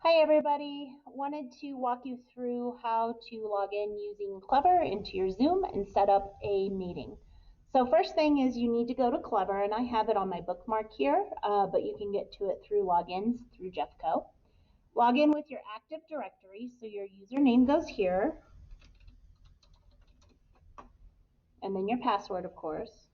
Hi everybody, wanted to walk you through how to log in using Clever into your Zoom and set up a meeting. So first thing is you need to go to Clever, and I have it on my bookmark here, but you can get to it through logins through Jeffco. Log in with your Active Directory, so your username goes here, and then your password, of course.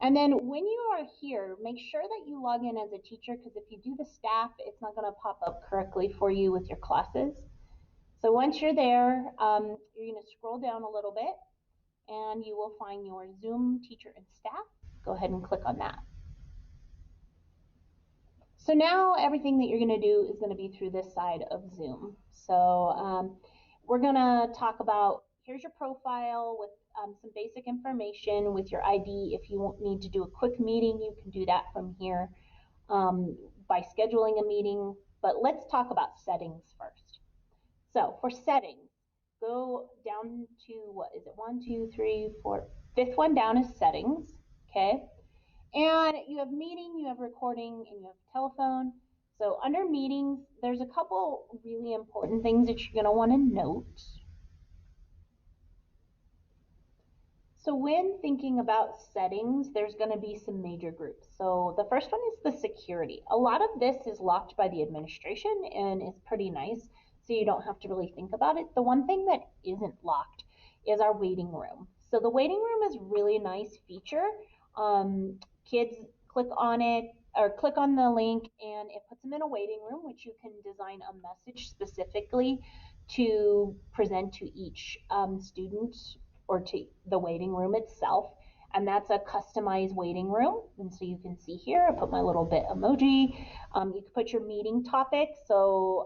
And then when you are here, make sure that you log in as a teacher, because if you do the staff, it's not going to pop up correctly for you with your classes. So once you're there, you're going to scroll down a little bit and you will find your Zoom teacher and staff. Go ahead and click on that. So now everything that you're going to do is going to be through this side of Zoom. So we're going to talk about, here's your profile with some basic information with your ID. If you need to do a quick meeting, you can do that from here by scheduling a meeting. But let's talk about settings first. So for settings, go down to, what is it, 1, 2, 3, 4, fifth one down is settings, okay? And you have meeting, you have recording, and you have telephone. So under meetings, there's a couple really important things that you're gonna wanna note. So when thinking about settings, there's gonna be some major groups. So the first one is the security. A lot of this is locked by the administration and is pretty nice, so you don't have to really think about it. The one thing that isn't locked is our waiting room. So the waiting room is really nice feature. Kids click on it or click on the link and it puts them in a waiting room, which you can design a message specifically to present to each student or to the waiting room itself. And that's a customized waiting room. And so you can see here, I put my little bit emoji. You can put your meeting topic. So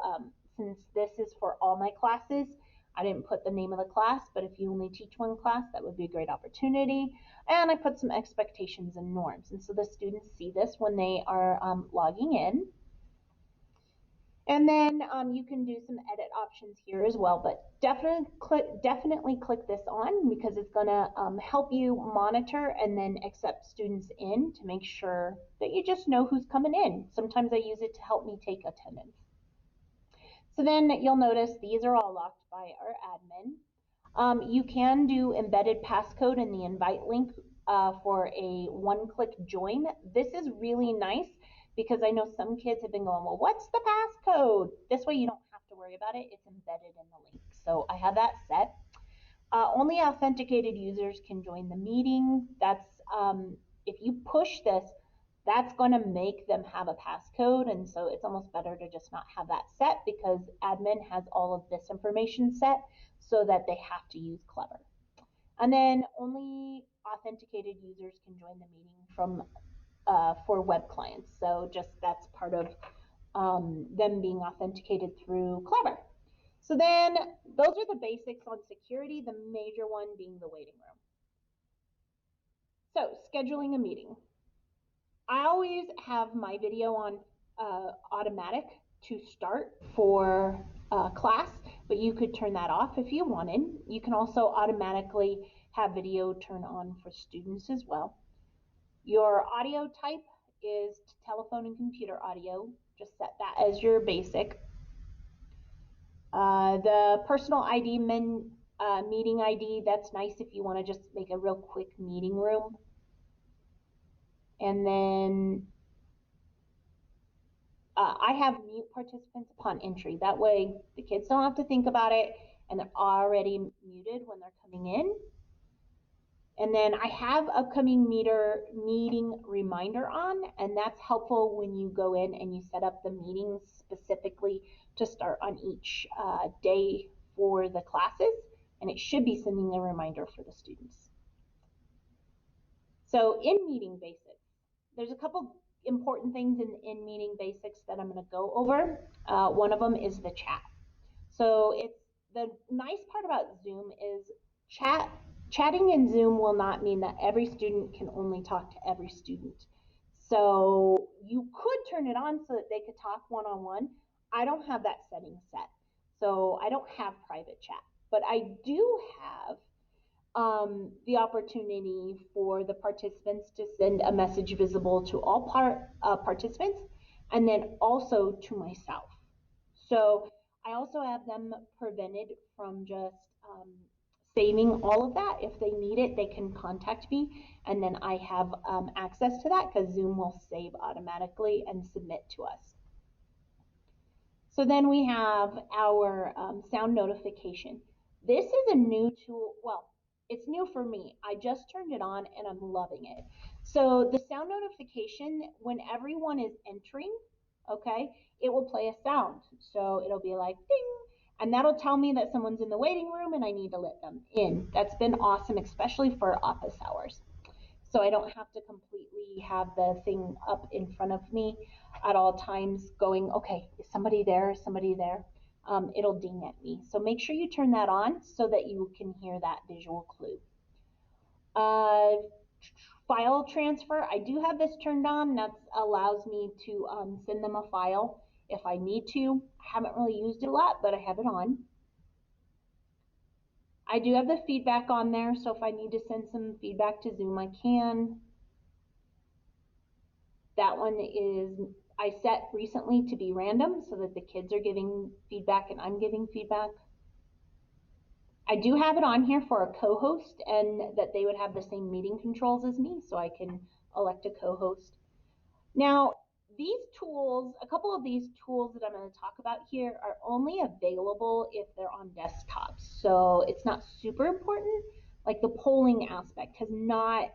since this is for all my classes, I didn't put the name of the class, but if you only teach one class, that would be a great opportunity. And I put some expectations and norms. And so the students see this when they are logging in. And then you can do some edit options here as well, but definitely click this on because it's going to help you monitor and then accept students in to make sure that you just know who's coming in. Sometimes I use it to help me take attendance. So then you'll notice these are all locked by our admin. You can do embedded passcode in the invite link for a one-click join. This is really nice because I know some kids have been going, well, what's the passcode? This way you don't have to worry about it. It's embedded in the link. So I have that set. Only authenticated users can join the meeting. That's if you push this, that's going to make them have a passcode, and so it's almost better to just not have that set because admin has all of this information set so that they have to use Clever. And then only authenticated users can join the meeting from for web clients. So just that's part of them being authenticated through Clever. So then those are the basics on security, the major one being the waiting room. So scheduling a meeting. I always have my video on automatic to start for class, but you could turn that off if you wanted. You can also automatically have video turn on for students as well. Your audio type is telephone and computer audio. Just set that as your basic. The personal ID meeting ID, that's nice if you want to just make a real quick meeting room. And then I have mute participants upon entry. That way the kids don't have to think about it and they're already muted when they're coming in. And then I have upcoming meeting reminder on, and that's helpful when you go in and you set up the meetings specifically to start on each day for the classes, and it should be sending a reminder for the students. So in meeting basics, there's a couple important things in meeting basics that I'm going to go over. One of them is the chat. So it's the nice part about Zoom is chatting in Zoom will not mean that every student can only talk to every student. So you could turn it on so that they could talk one-on-one. I don't have that setting set. So I don't have private chat, but I do have the opportunity for the participants to send a message visible to all participants and then also to myself. So I also have them prevented from just saving all of that. If they need it, they can contact me, and then I have access to that because Zoom will save automatically and submit to us. So then we have our sound notification. This is a new tool. Well, it's new for me. I just turned it on and I'm loving it. So the sound notification, when everyone is entering, okay, it will play a sound. So it'll be like ding, and that'll tell me that someone's in the waiting room and I need to let them in. That's been awesome, especially for office hours. So I don't have to completely have the thing up in front of me at all times going, okay, is somebody there? Is somebody there? It'll ding at me. So make sure you turn that on so that you can hear that visual clue. File transfer, I do have this turned on. That allows me to send them a file if I need to. I haven't really used it a lot, but I have it on. I do have the feedback on there, so if I need to send some feedback to Zoom, I can. That one is, I set recently to be random so that the kids are giving feedback and I'm giving feedback. I do have it on here for a co-host and that they would have the same meeting controls as me, so I can elect a co-host. Now, these tools, a couple of these tools that I'm going to talk about here are only available if they're on desktops. So it's not super important. Like the polling aspect has not,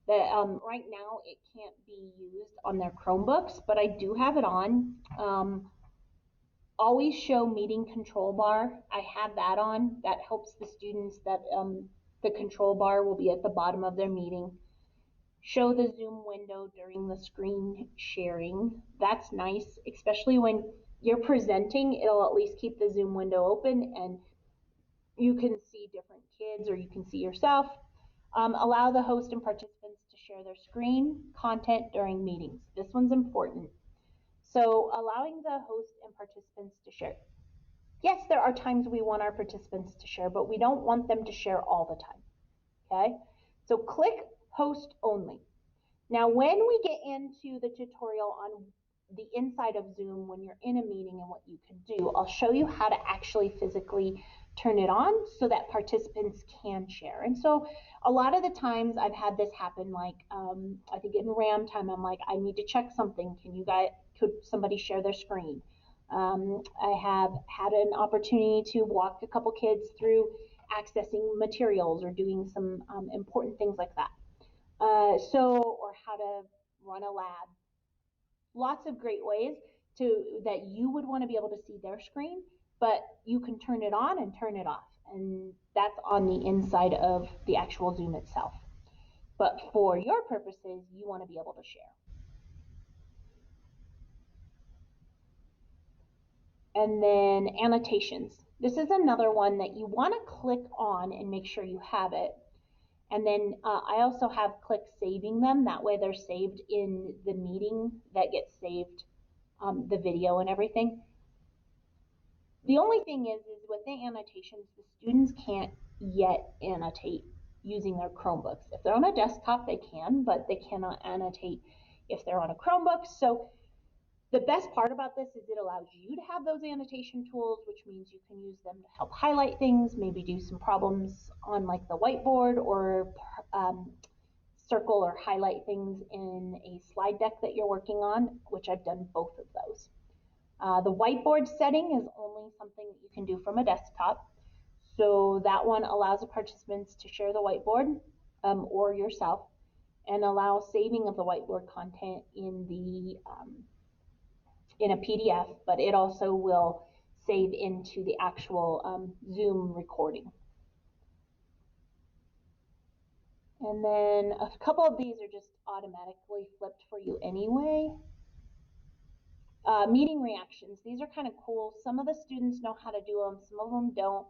right now it can't be used on their Chromebooks, but I do have it on. Always show meeting control bar. I have that on. That helps the students that the control bar will be at the bottom of their meeting. Show the Zoom window during the screen sharing. That's nice, especially when you're presenting. It'll at least keep the Zoom window open and you can see different kids or you can see yourself. Allow the host and participants to share their screen content during meetings. This one's important. So allowing the host and participants to share. Yes, there are times we want our participants to share, but we don't want them to share all the time, okay? So click host only. Now, when we get into the tutorial on the inside of Zoom when you're in a meeting and what you can do, I'll show you how to actually physically turn it on so that participants can share. And so a lot of the times I've had this happen, like I think in RAM time, I'm like, I need to check something. Could somebody share their screen? I have had an opportunity to walk a couple kids through accessing materials or doing some important things like that. Or how to run a lab. Lots of great ways that you would want to be able to see their screen, but you can turn it on and turn it off. And that's on the inside of the actual Zoom itself. But for your purposes, you want to be able to share. And then annotations. This is another one that you want to click on and make sure you have it. And then I also have click saving them. That way they're saved in the meeting that gets saved, the video and everything. The only thing is with the annotations, the students can't yet annotate using their Chromebooks. If they're on a desktop, they can, but they cannot annotate if they're on a Chromebook. So the best part about this is it allows you to have those annotation tools, which means you can use them to help highlight things, maybe do some problems on like the whiteboard or circle or highlight things in a slide deck that you're working on, which I've done both of those. The whiteboard setting is only something that you can do from a desktop. So that one allows the participants to share the whiteboard or yourself and allow saving of the whiteboard content in a PDF, but it also will save into the actual Zoom recording. And then a couple of these are just automatically flipped for you anyway. Meeting reactions. These are kind of cool. Some of the students know how to do them. Some of them don't.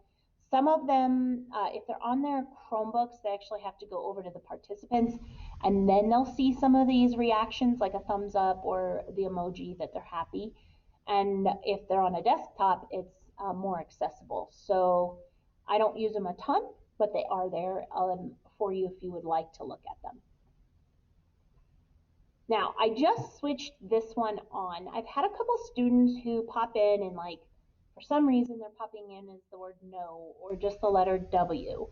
Some of them, if they're on their Chromebooks, they actually have to go over to the participants and then they'll see some of these reactions like a thumbs up or the emoji that they're happy. And if they're on a desktop, it's more accessible. So I don't use them a ton, but they are there for you if you would like to look at them. Now, I just switched this one on. I've had a couple students who pop in and for some reason they're popping in as the word no or just the letter W.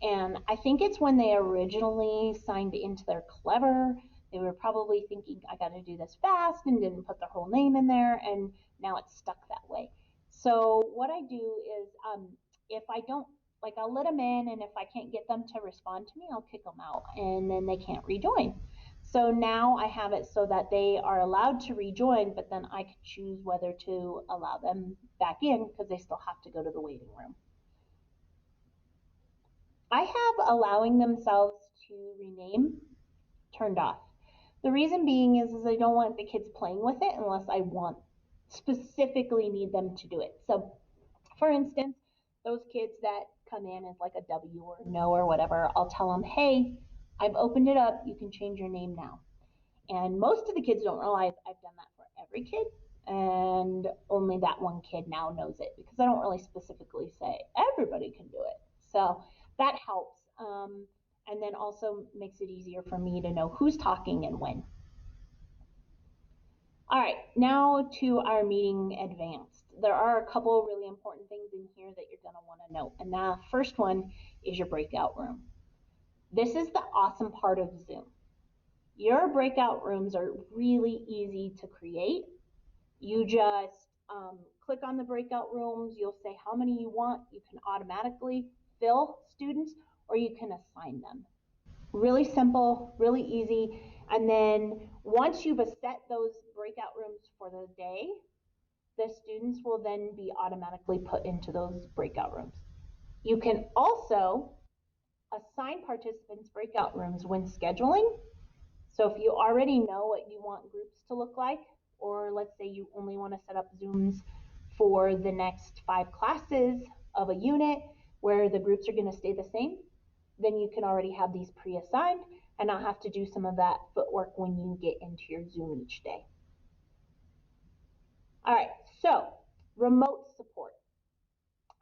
And I think it's when they originally signed into their Clever, they were probably thinking, I got to do this fast and didn't put their whole name in there, and now it's stuck that way. So what I do is if I don't, I'll let them in, and if I can't get them to respond to me, I'll kick them out, and then they can't rejoin. So now I have it so that they are allowed to rejoin, but then I can choose whether to allow them back in because they still have to go to the waiting room. I have allowing themselves to rename turned off. The reason being is I don't want the kids playing with it unless I specifically need them to do it. So for instance, those kids that come in as a W or no or whatever, I'll tell them, hey, I've opened it up. You can change your name now. And most of the kids don't realize I've done that for every kid, and only that one kid now knows it because I don't really specifically say everybody can do it. So that helps. And then also makes it easier for me to know who's talking and when. All right, now to our meeting advanced. There are a couple of really important things in here that you're going to want to know. And the first one is your breakout room. This is the awesome part of Zoom. Your breakout rooms are really easy to create. You just click on the breakout rooms. You'll say how many you want. You can automatically fill students or you can assign them. Really simple, really easy. And then once you've set those breakout rooms for the day, the students will then be automatically put into those breakout rooms. You can also assign participants breakout rooms when scheduling. So if you already know what you want groups to look like, or let's say you only want to set up Zooms for the next 5 classes of a unit where the groups are going to stay the same, then you can already have these pre-assigned and not have to do some of that footwork when you get into your Zoom each day. All right, so remote support.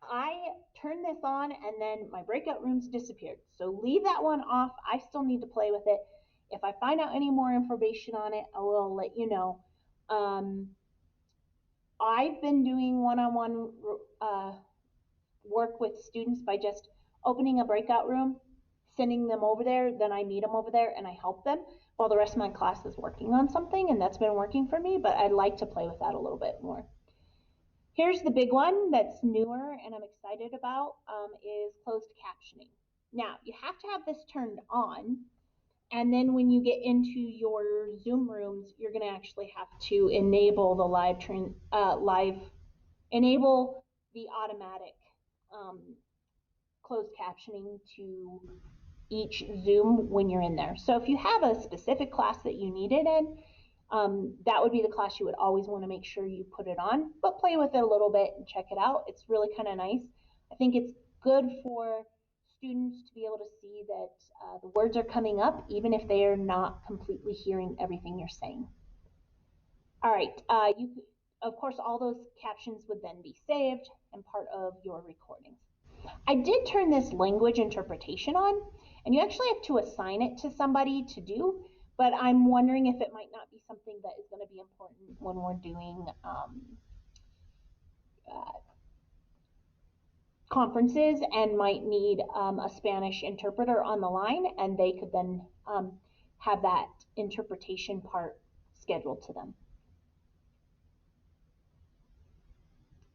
I turned this on and then my breakout rooms disappeared. So leave that one off. I still need to play with it. If I find out any more information on it, I will let you know. I've been doing one-on-one work with students by just opening a breakout room, sending them over there, then I meet them over there and I help them while the rest of my class is working on something, and that's been working for me, but I'd like to play with that a little bit more. Here's the big one that's newer and I'm excited about is closed captioning. Now, you have to have this turned on, and then when you get into your Zoom rooms, you're going to actually have to enable the enable the automatic closed captioning to each Zoom when you're in there. So if you have a specific class that you need it in, that would be the class you would always want to make sure you put it on, but play with it a little bit and check it out. It's really kind of nice. I think it's good for students to be able to see that the words are coming up even if they are not completely hearing everything you're saying. All right, of course, all those captions would then be saved and part of your recordings. I did turn this language interpretation on, and you actually have to assign it to somebody to do, but I'm wondering if it might not be something that is going to be important when we're doing conferences and might need a Spanish interpreter on the line, and they could then have that interpretation part scheduled to them.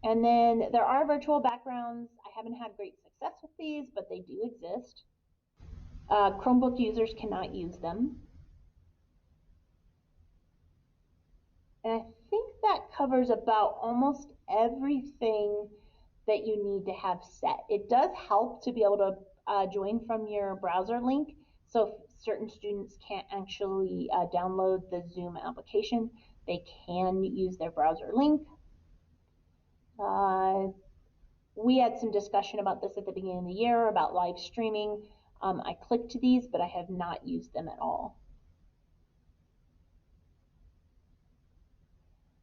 And then there are virtual backgrounds. I haven't had great success with these, but they do exist. Chromebook users cannot use them. And I think that covers about almost everything that you need to have set. It does help to be able to join from your browser link. So if certain students can't actually download the Zoom application, they can use their browser link. We had some discussion about this at the beginning of the year about live streaming. I clicked these, but I have not used them at all.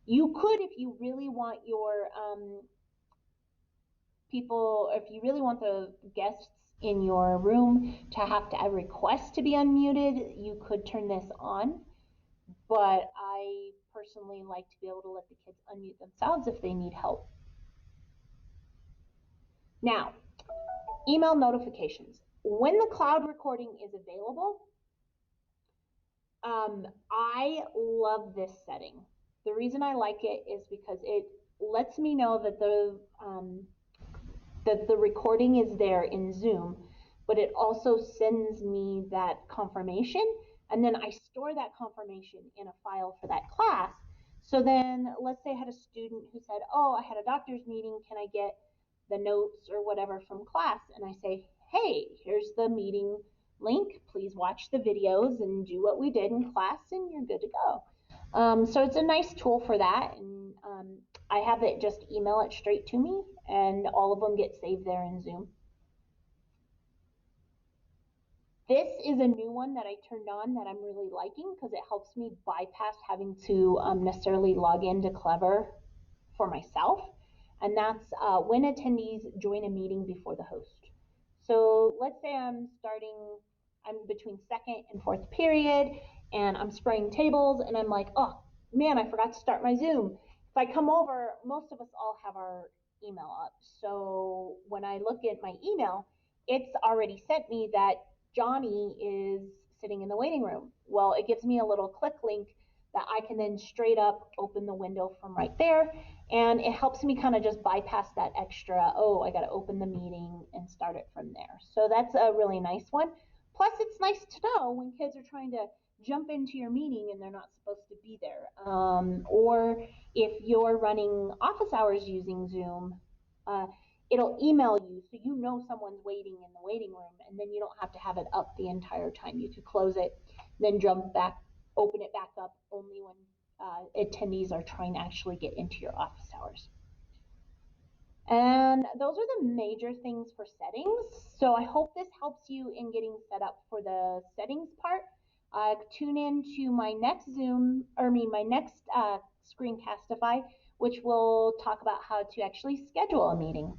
You could, if you really want your people, if you really want the guests in your room to have to request to be unmuted, you could turn this on. But I personally like to be able to let the kids unmute themselves if they need help. Now, email notifications. When the cloud recording is available, I love this setting. The reason I like it is because it lets me know that the recording is there in Zoom, but it also sends me that confirmation, and then I store that confirmation in a file for that class. So then, let's say I had a student who said, oh, I had a doctor's meeting, can I get the notes or whatever from class? And I say, hey, here's the meeting link, please watch the videos and do what we did in class, and you're good to go. So it's a nice tool for that, and I have it just email it straight to me, and all of them get saved there in Zoom. This is a new one that I turned on that I'm really liking because it helps me bypass having to necessarily log into Clever for myself, and that's when attendees join a meeting before the host. So let's say I'm between second and fourth period, and I'm spraying tables, and I'm like, oh man, I forgot to start my Zoom. If I come over, most of us all have our email up. So when I look at my email, it's already sent me that Johnny is sitting in the waiting room. Well, it gives me a little click link that I can then straight up open the window from right there. And it helps me kind of just bypass that extra, oh, I got to open the meeting and start it from there. So that's a really nice one. Plus, it's nice to know when kids are trying to jump into your meeting and they're not supposed to be there. Or if you're running office hours using Zoom, uh, it'll email you so you know someone's waiting in the waiting room, and then you don't have to have it up the entire time. You could close it, then jump back, open it back up only when attendees are trying to actually get into your office hours. And those are the major things for settings. So I hope this helps you in getting set up for the settings part. Tune in to my next my next Screencastify, which will talk about how to actually schedule a meeting.